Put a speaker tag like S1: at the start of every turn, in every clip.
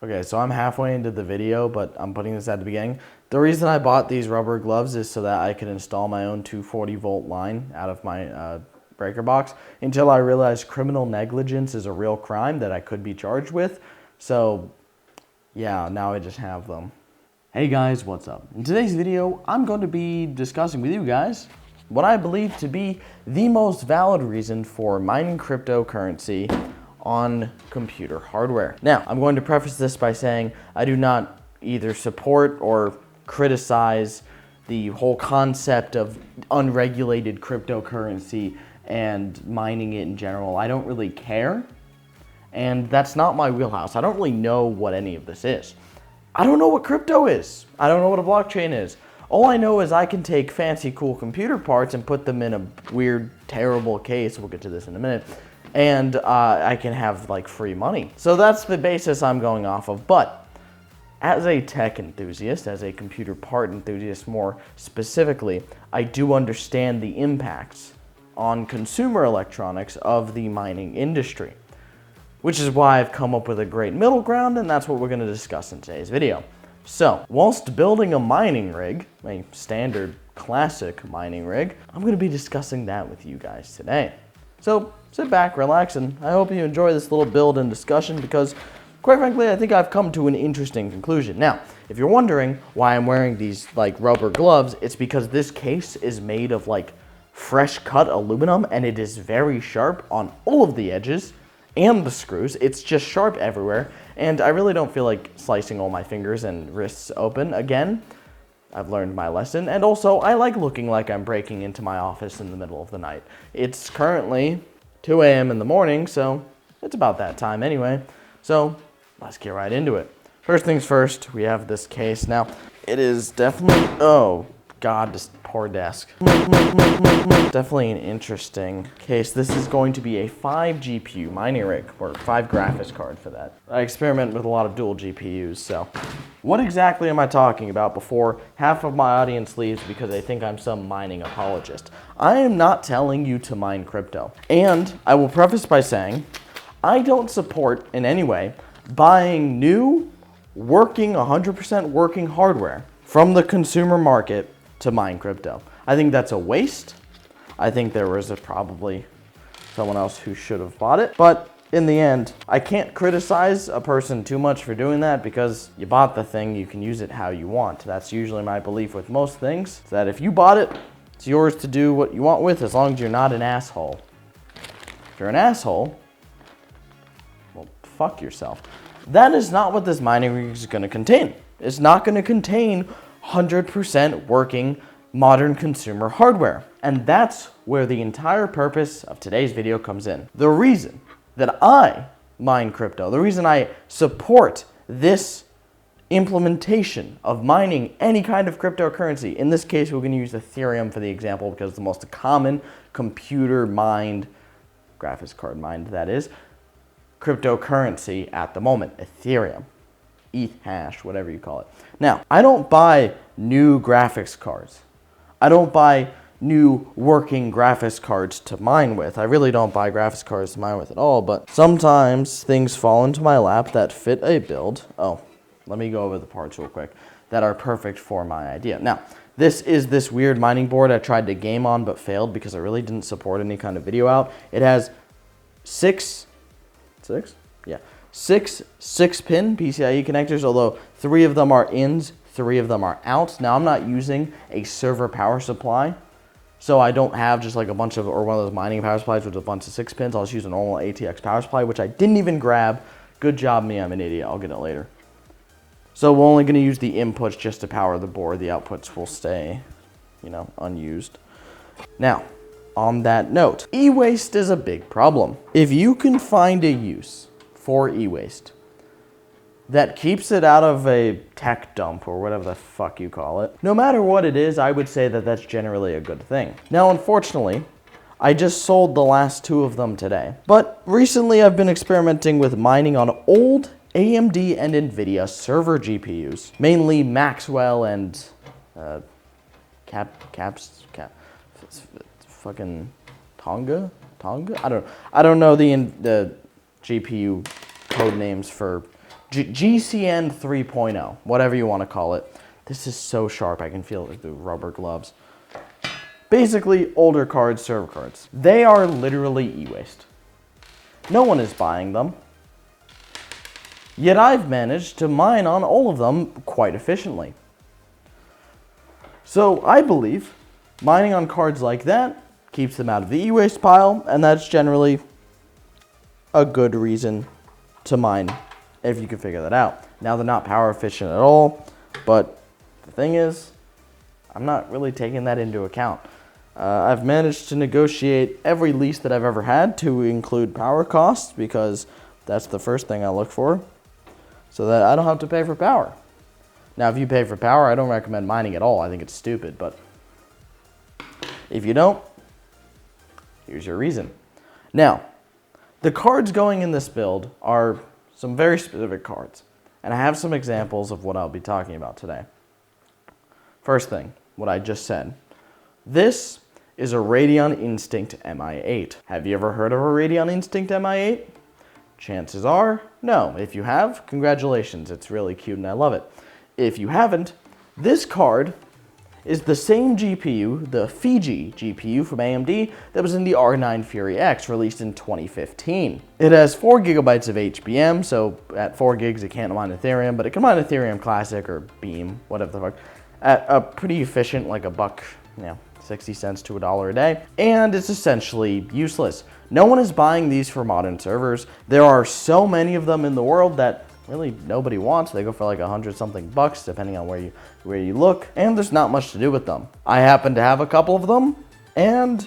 S1: Okay, so I'm halfway into the video, but I'm putting this at the beginning. The reason I bought these rubber gloves is so that I could install my own 240 volt line out of my breaker box until I realized criminal negligence is a real crime that I could be charged with. So yeah, now I just have them. Hey guys, what's up? In today's video, I'm going to be discussing with you guys what I believe to be the most valid reason for mining cryptocurrency on computer hardware. Now, I'm going to preface this by saying I do not either support or criticize the whole concept of unregulated cryptocurrency and mining it in general. I don't really care, and that's not my wheelhouse. I don't really know what any of this is. I don't know what crypto is. I don't know what a blockchain is. All I know is I can take fancy, cool computer parts and put them in a weird, terrible case. We'll get to this in a minute. And I can have like free money. So that's the basis I'm going off of. But as a tech enthusiast, as a computer part enthusiast more specifically, I do understand the impacts on consumer electronics of the mining industry, which is why I've come up with a great middle ground, and that's what we're going to discuss in today's video. So, whilst building a mining rig, a standard classic mining rig, I'm going to be discussing that with you guys today. So, sit back, relax, and I hope you enjoy this little build and discussion because, quite frankly, I think I've come to an interesting conclusion. Now, if you're wondering why I'm wearing these like rubber gloves, it's because this case is made of like fresh cut aluminum and it is very sharp on all of the edges and the screws. It's just sharp everywhere, and I really don't feel like slicing all my fingers and wrists open again. I've learned my lesson, and also I like looking like I'm breaking into my office in the middle of the night. It's currently 2 a.m. in the morning, so it's about that time anyway. So let's get right into it. First things first, we have this case. Now, it is definitely, oh God, this poor desk. Definitely an interesting case. This is going to be a 5 GPU mining rig, or 5 graphics card for that. I experiment with a lot of dual GPUs, so. What exactly am I talking about before half of my audience leaves because they think I'm some mining apologist? I am not telling you to mine crypto. And I will preface by saying, I don't support in any way buying new, working, 100% working hardware from the consumer market to mine crypto. I think that's a waste. I think there was probably someone else who should have bought it. But in the end, I can't criticize a person too much for doing that because you bought the thing, you can use it how you want. That's usually my belief with most things, that if you bought it, it's yours to do what you want with as long as you're not an asshole. If you're an asshole, well, fuck yourself. That is not what this mining rig is going to contain. It's not going to contain 100% working modern consumer hardware. And that's where the entire purpose of today's video comes in. The reason that I mine crypto, the reason I support this implementation of mining any kind of cryptocurrency, in this case we're going to use Ethereum for the example because it's the most common computer mined, graphics card mined that is, cryptocurrency at the moment, Ethereum. ETH hash, whatever you call it. Now, I don't buy new graphics cards. I don't buy new working graphics cards to mine with. I really don't buy graphics cards to mine with at all, but sometimes things fall into my lap that fit a build. Oh, let me go over the parts real quick that are perfect for my idea. Now, this is this weird mining board I tried to game on but failed because I really didn't support any kind of video out. It has six 6-pin PCIe connectors, although 3 of them are ins, 3 of them are outs. Now, I'm not using a server power supply, so I don't have just like a bunch of, or one of those mining power supplies with a bunch of 6 pins. I'll just use a normal ATX power supply, which I didn't even grab. Good job me, I'm an idiot. I'll get it later. So we're only going to use the inputs just to power the board. The outputs will stay, unused. Now, on that note, e-waste is a big problem. If you can find a use for e-waste that keeps it out of a tech dump or whatever the fuck you call it, no matter what it is, I would say that that's generally a good thing. Now, unfortunately, I just sold the last 2 of them today, but recently I've been experimenting with mining on old AMD and NVIDIA server GPUs, mainly Maxwell and fucking Tonga? I don't know the GPU code names for GCN 3.0, whatever you want to call it. This is so sharp, I can feel it through rubber gloves. Basically, older cards, server cards. They are literally e-waste. No one is buying them. Yet I've managed to mine on all of them quite efficiently. So I believe mining on cards like that keeps them out of the e-waste pile, and that's generally a good reason to mine if you can figure that out. Now, they're not power efficient at all, but the thing is, I'm not really taking that into account. I've managed to negotiate every lease that I've ever had to include power costs, because that's the first thing I look for, so that I don't have to pay for power. Now, if you pay for power, I don't recommend mining at all. I think it's stupid, but if you don't, here's your reason. Now, the cards going in this build are some very specific cards, and I have some examples of what I'll be talking about today. First thing, what I just said. This is a Radeon Instinct MI8. Have you ever heard of a Radeon Instinct MI8? Chances are, no. If you have, congratulations. It's really cute and I love it. If you haven't, this card is the same GPU, the Fiji GPU from AMD, that was in the R9 Fury X, released in 2015. It has 4 gigabytes of HBM, so at 4 gigs it can't mine Ethereum, but it can mine Ethereum Classic or Beam, whatever the fuck, at a pretty efficient, like $1, 60 cents to $1 a day, and it's essentially useless. No one is buying these for modern servers. There are so many of them in the world that really nobody wants. They go for like $100-something bucks, depending on where you look, and there's not much to do with them. I happen to have a couple of them, and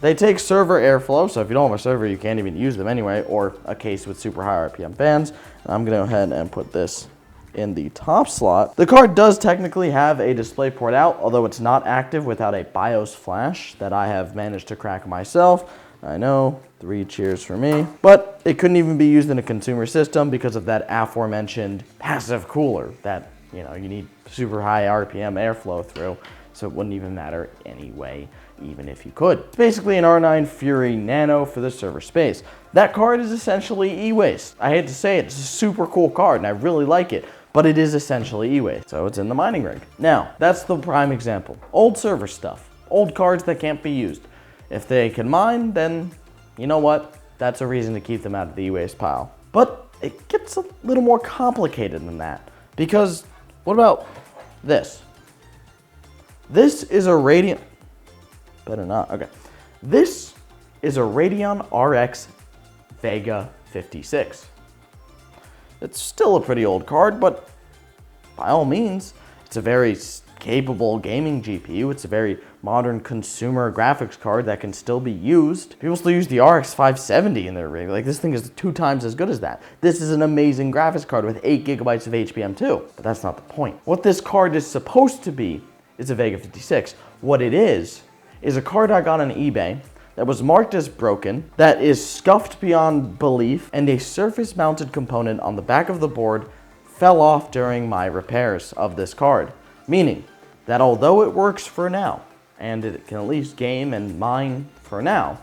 S1: they take server airflow, so if you don't have a server, you can't even use them anyway, or a case with super high RPM fans. And I'm gonna go ahead and put this in the top slot. The card does technically have a DisplayPort out, although it's not active without a BIOS flash that I have managed to crack myself. I know, 3 cheers for me. But it couldn't even be used in a consumer system because of that aforementioned passive cooler that, you need super high RPM airflow through, so it wouldn't even matter anyway, even if you could. It's basically an R9 Fury Nano for the server space. That card is essentially e-waste. I hate to say it, it's a super cool card and I really like it, but it is essentially e-waste, so it's in the mining rig. Now, that's the prime example. Old server stuff, old cards that can't be used. If they can mine, then you know what? That's a reason to keep them out of the e-waste pile. But it gets a little more complicated than that, because what about this? This is a Radeon, better not, okay. This is a Radeon RX Vega 56. It's still a pretty old card, but by all means, it's a very capable gaming GPU. It's a very modern consumer graphics card that can still be used. People still use the RX 570 in their rig. Like, this thing is 2 times as good as that. This is an amazing graphics card with 8 gigabytes of HBM too, but that's not the point. What this card is supposed to be is a Vega 56. What it is a card I got on eBay that was marked as broken, that is scuffed beyond belief, and a surface-mounted component on the back of the board fell off during my repairs of this card. Meaning that although it works for now, and it can at least game and mine for now,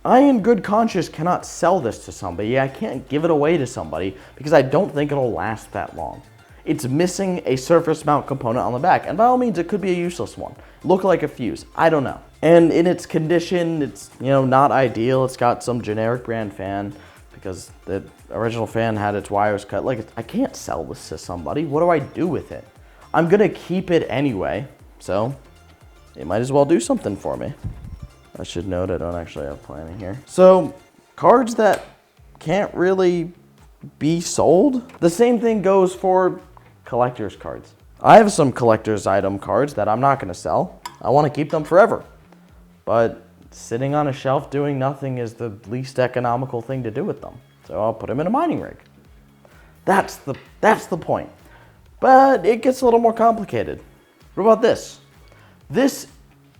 S1: I in good conscience cannot sell this to somebody. I can't give it away to somebody because I don't think it'll last that long. It's missing a surface mount component on the back, and by all means it could be a useless one. Look like a fuse, I don't know. And in its condition, it's not ideal. It's got some generic brand fan because the original fan had its wires cut. Like, I can't sell this to somebody. What do I do with it? I'm gonna keep it anyway, so it might as well do something for me. I should note I don't actually have planning here. So, cards that can't really be sold. The same thing goes for collector's cards. I have some collector's item cards that I'm not gonna sell. I wanna keep them forever. But sitting on a shelf doing nothing is the least economical thing to do with them. So I'll put them in a mining rig. That's the point. But it gets a little more complicated. What about this? This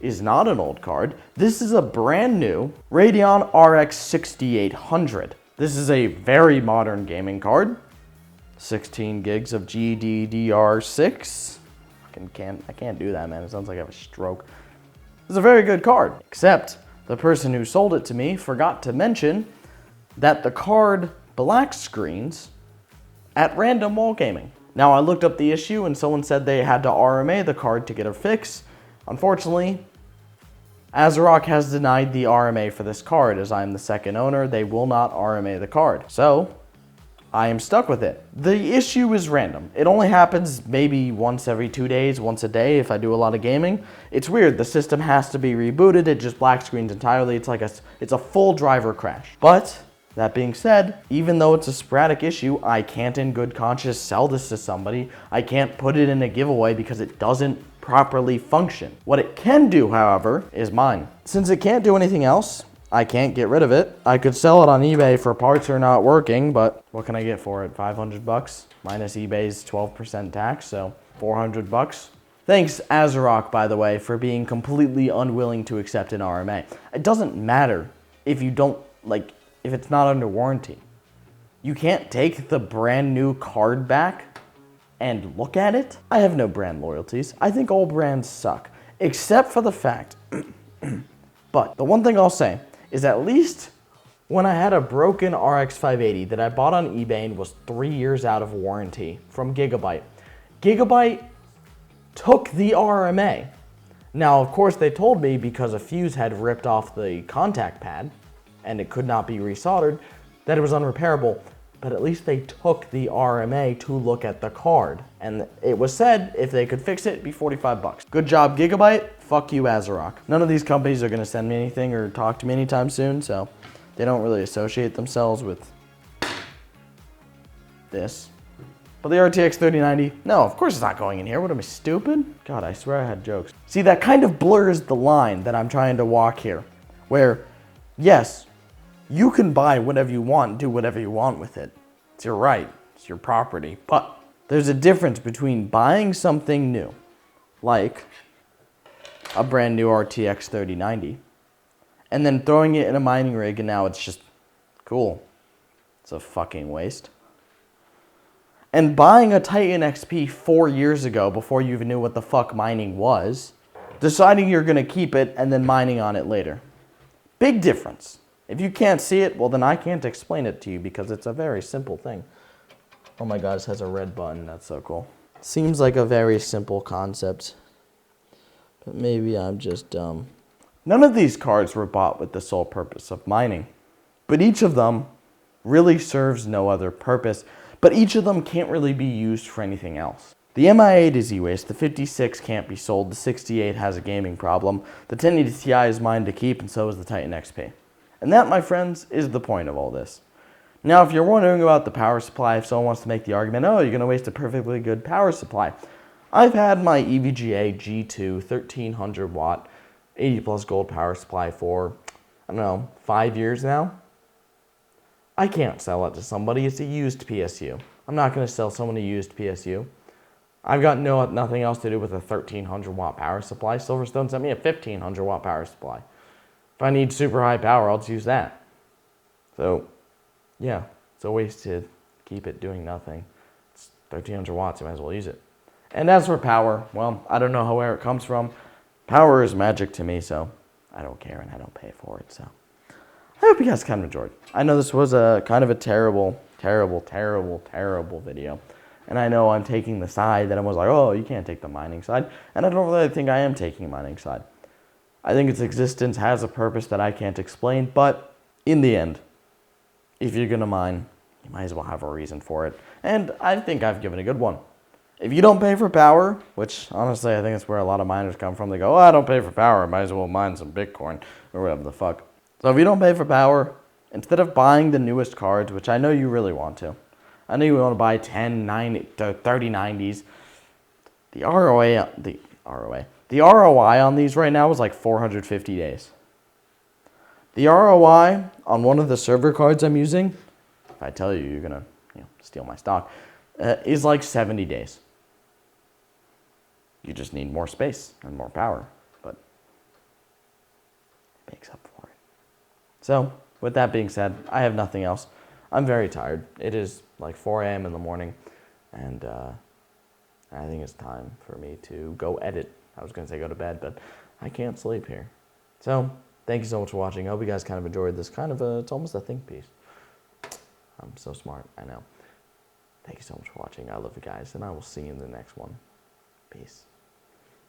S1: is not an old card. This is a brand new Radeon RX 6800. This is a very modern gaming card. 16 gigs of GDDR6. I can't do that, man. It sounds like I have a stroke. It's a very good card, except the person who sold it to me forgot to mention that the card black screens at random while gaming. Now, I looked up the issue and someone said they had to RMA the card to get a fix. Unfortunately, Azerock has denied the RMA for this card. As I am the second owner, they will not RMA the card. So, I am stuck with it. The issue is random. It only happens maybe once every 2 days, once a day if I do a lot of gaming. It's weird. The system has to be rebooted. It just black screens entirely. It's a full driver crash. But that being said, even though it's a sporadic issue, I can't in good conscience sell this to somebody. I can't put it in a giveaway because it doesn't properly function. What it can do, however, is mine. Since it can't do anything else, I can't get rid of it. I could sell it on eBay for parts are not working, but what can I get for it? 500 bucks minus eBay's 12% tax, so 400 bucks. Thanks, Azerock, by the way, for being completely unwilling to accept an RMA. It doesn't matter if you don't, if it's not under warranty. You can't take the brand new card back and look at it. I have no brand loyalties. I think all brands suck, except for the fact, but the one thing I'll say is at least when I had a broken RX 580 that I bought on eBay and was 3 years out of warranty from Gigabyte, Gigabyte took the RMA. Now, of course, they told me because a fuse had ripped off the contact pad and it could not be resoldered, that it was unrepairable, but at least they took the RMA to look at the card. And it was said if they could fix it, it'd be 45 bucks. Good job, Gigabyte. Fuck you, Azerock. None of these companies are gonna send me anything or talk to me anytime soon, so they don't really associate themselves with this. But the RTX 3090, no, of course it's not going in here. What am I, stupid? God, I swear I had jokes. See, that kind of blurs the line that I'm trying to walk here, where, yes, you can buy whatever you want, do whatever you want with it. It's your right, it's your property. But there's a difference between buying something new, like a brand new RTX 3090, and then throwing it in a mining rig and now it's just cool. It's a fucking waste. And buying a Titan XP 4 years ago before you even knew what the fuck mining was, deciding you're gonna keep it and then mining on it later. Big difference. If you can't see it, well then I can't explain it to you because it's a very simple thing. Oh my god, this has a red button, that's so cool. Seems like a very simple concept, but maybe I'm just dumb. None of these cards were bought with the sole purpose of mining, but each of them really serves no other purpose, but each of them can't really be used for anything else. The MI8 is e-waste, the 56 can't be sold, the 68 has a gaming problem, the 1080 Ti is mine to keep, and so is the Titan XP. And that, my friends, is the point of all this. Now, if you're wondering about the power supply, if someone wants to make the argument, oh, you're going to waste a perfectly good power supply. I've had my EVGA G2 1300 watt 80 plus gold power supply for, I don't know, 5 years now. I can't sell it to somebody. It's a used PSU. I'm not going to sell someone a used PSU. I've got nothing else to do with a 1300 watt power supply. Silverstone sent me a 1500 watt power supply. If I need super high power, I'll just use that. So, yeah, it's a waste to keep it doing nothing. It's 1300 watts, you might as well use it. And as for power, well, I don't know where it comes from. Power is magic to me, so I don't care and I don't pay for it, so. I hope you guys kind of enjoyed. I know this was a kind of a terrible video. And I know I'm taking the side that I was like, oh, you can't take the mining side. And I don't really think I am taking a mining side. I think its existence has a purpose that I can't explain, but in the end, if you're gonna mine, you might as well have a reason for it. And I think I've given a good one. If you don't pay for power, which honestly I think that's where a lot of miners come from, they go, oh, I don't pay for power, I might as well mine some Bitcoin or whatever the fuck. So if you don't pay for power, instead of buying the newest cards, which I know you really want to, I know you want to buy 10, 90, 3090s, the ROI on these right now is like 450 days. The ROI on one of the server cards I'm using, if I tell you you're gonna steal my stock, is like 70 days. You just need more space and more power, but it makes up for it. So, with that being said, I have nothing else. I'm very tired. It is like 4 a.m. in the morning, and I think it's time for me to go edit. I was going to say go to bed, but I can't sleep here. So, thank you so much for watching. I hope you guys kind of enjoyed this it's almost a think piece. I'm so smart, I know. Thank you so much for watching. I love you guys, and I will see you in the next one. Peace.